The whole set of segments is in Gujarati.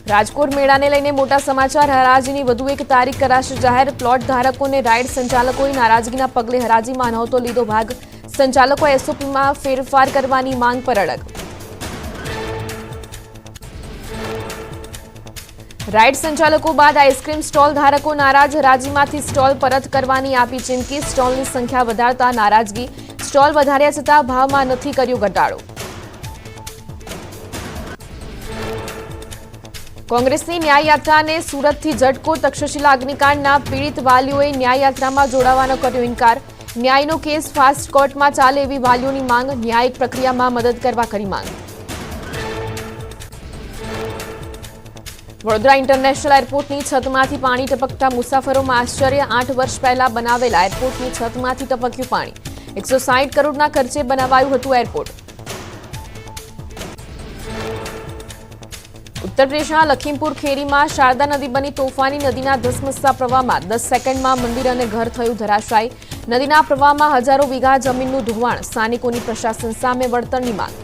રાજકોટ મેળાને લઈને મોટા સમાચાર. હરાજીની વધુ એક તારીખ કરાશે જાહેર. પ્લોટ ધારકોને રાઇડ સંચાલકોની નારાજગીના પગલે હરાજીમાં નહોતો લીધો ભાગ. સંચાલકો એસઓપીમાં ફેરફાર કરવાની માંગ પર અડગ. રાઇડ સંચાલકો બાદ આઈસ્ક્રીમ સ્ટોલ ધારકો નારાજ. હરાજીમાંથી સ્ટોલ પરત કરવાની આપી ચીમકી. સ્ટોલની સંખ્યા વધારતા નારાજગી. સ્ટોલ વધાર્યા છતાં ભાવમાં નથી કર્યો ઘટાડો. કોંગ્રેસની ન્યાયયાત્રાને સુરતથી ઝટકો. તક્ષશિલા અગ્નિકાંડના પીડિત વાલીઓએ ન્યાયયાત્રામાં જોડાવાનો કર્યો ઇનકાર. ન્યાયનો કેસ ફાસ્ટ કોર્ટમાં ચાલે એવી વાલીઓની માંગ. ન્યાયિક પ્રક્રિયામાં મદદ કરવા કરી માંગ. વડોદરા ઇન્ટરનેશનલ એરપોર્ટની છતમાંથી પાણી ટપકતા મુસાફરોમાં આશ્ચર્ય. 8 વર્ષ પહેલા બનાવેલા એરપોર્ટની છતમાંથી ટપક્યું પાણી. 160 કરોડના ખર્ચે બનાવાયું હતું એરપોર્ટ. ઉત્તર પ્રદેશના લખીમપુર ખેરીમાં શારદા નદી બની તોફાની. નદીના ધસમસતા પ્રવાહમાં 10 સેકન્ડમાં મંદિર અને ઘર થયું ધરાશાયી. નદીના પ્રવાહમાં હજારો વીઘા જમીનનું ધોવાણ. સ્થાનિકોની પ્રશાસન સામે વળતરની માંગ.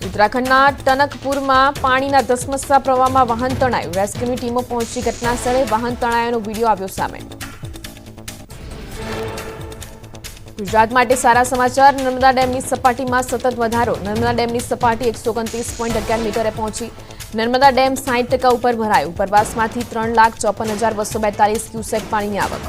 ઉત્તરાખંડના ટનકપુરમાં પાણીના ધસમસતા પ્રવાહમાં વાહન તણાયું. રેસ્ક્યુની ટીમો પહોંચી ઘટના સ્થળે. વાહન તણાયાનો વિડીયો આવ્યો સામે. ગુજરાત માટે સારા સમાચાર. નર્મદા ડેમની સપાટીમાં સતત વધારો. નર્મદા ડેમની સપાટી 129.11 મીટરે પહોંચી. નર્મદા ડેમ 60% ઉપર ભરાયો. ઉપરવાસમાંથી 3,54,242 ક્યુસેક પાણીની આવક.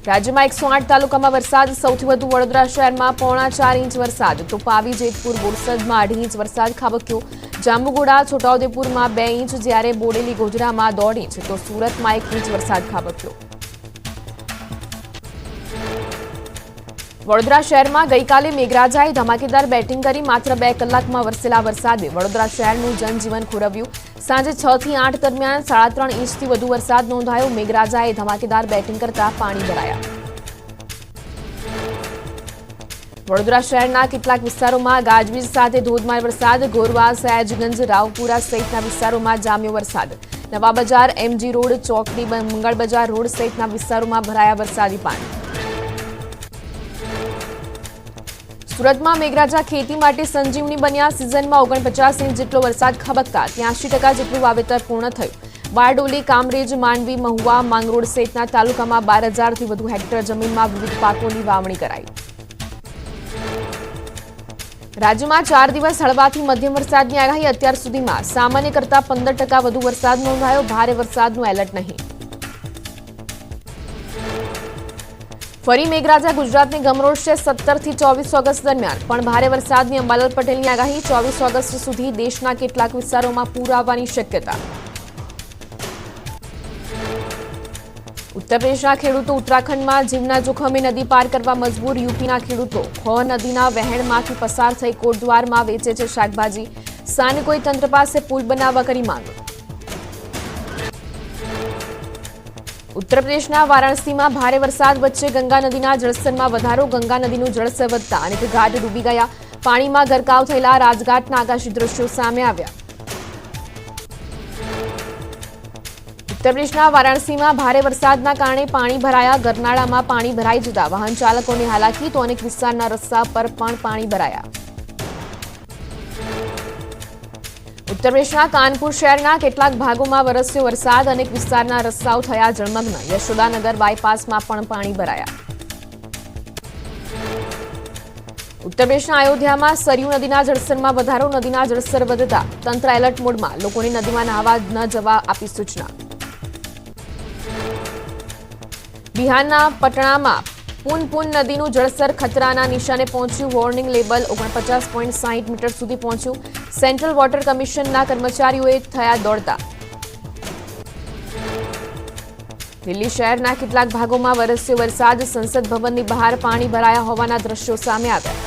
રાજ્યમાં 108 તાલુકામાં વરસાદ. સૌથી વધુ વડોદરા શહેરમાં 4.5 ઇંચ વરસાદ. તો પાવી, જેતપુર, બોરસદમાં 2.5 ઇંચ વરસાદ ખાબક્યો. જાંબુગોડા, છોટાઉદેપુરમાં 2 ઇંચ, જ્યારે બોડેલી, ગોધરામાં 1.5 ઇંચ, તો સુરતમાં 1 ઇંચ વરસાદ ખાબક્યો. વડોદરા શહેરમાં ગઈકાલે મેઘરાજાએ ધમાકેદાર બેટિંગ કરી. માત્ર 2 કલાકમાં વરસેલા વરસાદે વડોદરા શહેરનું જનજીવન ખોરવ્યું. સાંજે 6 થી 8 દરમિયાન 3.5 ઇંચથી વધુ વરસાદ નોંધાયો. મેઘરાજાએ ધમાકેદાર બેટિંગ કરતા પાણી ભરાયા. વડોદરા શહેરના કેટલાક વિસ્તારોમાં ગાજવીજ સાથે ધોધમાર વરસાદ. ગોરવા, સયાજગંજ, રાવપુરા સહિતના વિસ્તારોમાં જામ્યો વરસાદ. નવા બજાર, એમજી રોડ, ચોકડી, મંગળ બજાર રોડ સહિતના વિસ્તારોમાં ભરાયા વરસાદી પાણી. સુરતમાં મેઘરાજા ખેતી માટે સંજીવની બન્યા. સિઝનમાં 49 ઇંચ જેટલો વરસાદ ખાબકતા 83% જેટલું વાવેતર પૂર્ણ થયું. બારડોલી, કામરેજ, માંડવી, મહુવા, માંગરોળ સહિતના તાલુકામાં 12,000થી વધુ હેક્ટર જમીનમાં વિવિધ પાકોની વાવણી કરાઈ. રાજ્યમાં 4 દિવસ હળવાથી મધ્યમ વરસાદની આગાહી. અત્યાર સુધીમાં સામાન્ય કરતાં 15% વધુ વરસાદ નોંધાયો. ભારે વરસાદનું એલર્ટ નહીં. ફરી મેઘરાજા ગુજરાતને ગમરોળશે. 17 થી 24 ઓગસ્ટ દરમિયાન પણ ભારે વરસાદની. અંબાલાલ પટેલની આગાહી. 24 ઓગસ્ટ સુધી દેશના કેટલાક વિસ્તારોમાં પૂર આવવાની શક્યતા. ઉત્તર પ્રદેશના ખેડૂતો ઉત્તરાખંડમાં જીવના જોખમે નદી પાર કરવા મજબૂર. યુપીના ખેડૂતો ખોહ નદીના વહેણમાંથી પસાર થઈ કોટદ્વારમાં વેચે છે શાકભાજી. સ્થાનિકોએ તંત્ર પાસે પુલ બનાવવા કરી માંગ. ઉત્તર પ્રદેશના વારાણસીમાં ભારે વરસાદ વચ્ચે ગંગા નદીના જળસ્તરમાં વધારો. ગંગા નદીનું જળસ્તર વધતા અનેક ઘાટ ડૂબી ગયા. પાણીમાં ગરકાવ થયેલા રાજઘાટના આકાશી દ્રશ્યો સામે આવ્યા. ઉત્તર પ્રદેશના વારાણસીમાં ભારે વરસાદના કારણે પાણી ભરાયા. ગરનાળામાં પાણી ભરાઈ જતા વાહન ચાલકોને હાલાકી, તો અનેક વિસ્તારના રસ્તા પર પણ પાણી ભરાયા. ઉત્તર પ્રદેશના કાનપુર શહેરના કેટલાક ભાગોમાં વરસ્યો વરસાદ. અનેક વિસ્તારના રસ્તાઓ થયા જળમગ્ન. યશોદાનગર બાયપાસમાં પણ પાણી ભરાયા. ઉત્તર પ્રદેશના અયોધ્યામાં સરયુ નદીના જળસ્તરમાં વધારો. નદીના જળસ્તર વધતા તંત્ર એલર્ટ મોડમાં. લોકોને નદીમાં નહાવા ન જવા આપી સૂચના. બિહારના પટણામાં પુનપુન નદીનું જળસ્તર ખતરાના નિશાને પહોંચ્યું. વોર્નિંગ લેવલ 49.60 મીટર સુધી પહોંચ્યું. સેન્ટ્રલ વોટર કમિશનના કર્મચારીઓએ થયા દોડતા. દિલ્હી શહેરના કેટલાક ભાગોમાં વરસ્યો વરસાદ. સંસદ ભવનની બહાર પાણી ભરાયા હોવાના દ્રશ્યો સામે આવ્યા.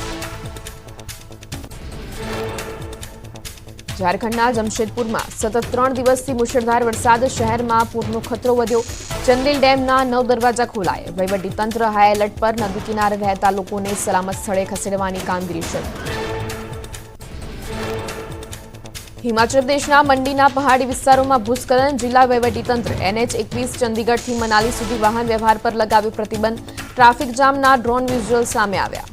ઝારખંડના જમશેદપુરમાં સતત 3 દિવસથી મુશળધાર વરસાદ. શહેરમાં પૂરનો ખતરો વધ્યો. ચંદેલ ડેમના 9 દરવાજા ખોલાય. વહીવટીતંત્ર હાઈ એલર્ટ પર. નદી કિનારે રહેતા લોકોને સલામત સ્થળે ખસેડવાની કામગીરી શરૂ. હિમાચલ પ્રદેશના મંડીના પહાડી વિસ્તારોમાં ભૂસ્ખલન. જિલ્લા વહીવટીતંત્ર NH21 ચંદીગઢથી મનાલી સુધી વાહન વ્યવહાર પર લગાવ્યો પ્રતિબંધ. ટ્રાફિક જામના ડ્રોન વિઝ્યુઅલ સામે આવ્યા.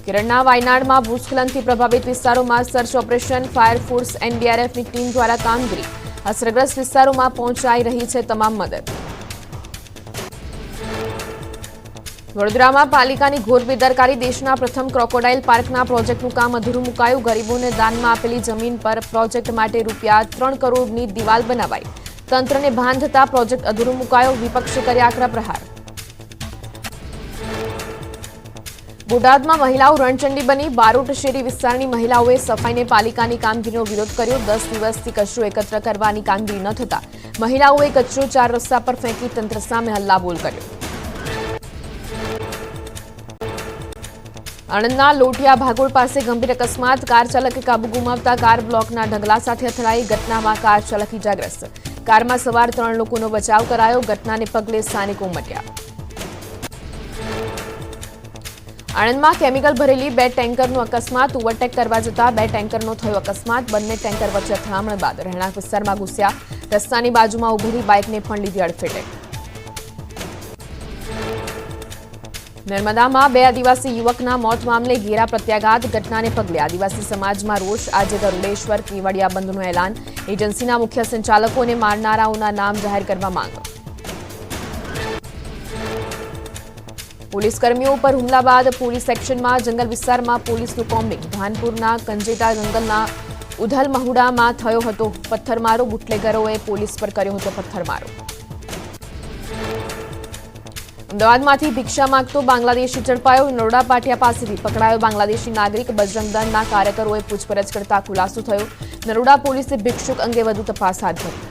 કેરળના વાયનાડમાં ભૂસ્ખલનથી પ્રભાવિત વિસ્તારોમાં સર્ચ ઓપરેશન ફાયરફોર્સ એનડીઆરએફની ટીમ દ્વારા કામગીરી અસરગ્રસ્ત વિસ્તારોમાં પહોંચાઈ રહી છે તમામ મદદ. વડોદરામાં પાલિકાની ઘોર બેદરકારી દેશના પ્રથમ ક્રોકોડાઇલ પાર્કના પ્રોજેક્ટનું કામ અધૂરું મુકાયું. ગરીબોને દાનમાં આપેલી જમીન પર પ્રોજેક્ટ માટે ₹3 કરોડની દિવાલ બનાવાઈ. તંત્રને ભાન થતા પ્રોજેક્ટ અધૂરું મુકાયો. વિપક્ષે કર્યા આકરા પ્રહાર. બોટાદમાં મહિલાઓ રણચંડી બની. બારોટ શેરી વિસ્તારની મહિલાઓએ સફાઈને પાલિકાની કામગીરીનો વિરોધ કર્યો. 10 દિવસથી કચરો એકત્ર કરવાની કામગીરી ન થતા મહિલાઓએ કચરો 4 રસ્તા પર ફેંકી તંત્ર સામે હલ્લાબોલ કર્યો. આણંદના લોટિયા ભાગોળ પાસે ગંભીર અકસ્માત. કાર ચાલકે કાબુ ગુમાવતા કાર બ્લોકના ઢગલા સાથે અથડાઈ. ઘટનામાં કાર ચાલક ઇજાગ્રસ્ત. કારમાં સવાર 3 લોકોનો બચાવ કરાયો. ઘટનાને પગલે સ્થાનિકો ઉમટ્યા. આણંદમાં કેમિકલ ભરેલી 2 ટેન્કરનો અકસ્માત. ઓવરટેક કરવા જતા 2 ટેન્કરનો થયો અકસ્માત. બંને ટેન્કર વચ્ચે અથડામણ બાદ રહેણાંક વિસ્તારમાં ઘૂસ્યા. રસ્તાની બાજુમાં ઉભેલી બાઇકને પણ લીધી અડફેટે. નર્મદામાં 2 આદિવાસી યુવકના મોત મામલે ઘેરા પ્રત્યાઘાત. ઘટનાને પગલે આદિવાસી સમાજમાં રોષ. આજે ગરુડેશ્વર કેવડિયા બંધનું એલાન. એજન્સીના મુખ્ય સંચાલકોને મારનારાઓના નામ જાહેર કરવા માંગ. પોલીસ કર્મીઓ પર હુમલા બાદ પોલીસ એક્શનમાં. જંગલ વિસ્તારમાં પોલીસનું કોમ્બિંગ. ધાનપુરના કંજેટા જંગલના ઉધલ મહુડામાં થયો હતો પથ્થરમારો. બુટલેગરોએ પોલીસ પર કર્યો હતો પથ્થરમારો. અમદાવાદમાંથી ભિક્ષા માંગતો બાંગ્લાદેશી ઝડપાયો. નરોડા પાટિયા પાસેથી પકડાયો બાંગ્લાદેશી નાગરિક. બજરંગ દળના કાર્યકરોએ પૂછપરછ કરતા ખુલાસો થયો. નરોડા પોલીસે ભિક્ષુક અંગે વધુ તપાસ હાથ ધરી.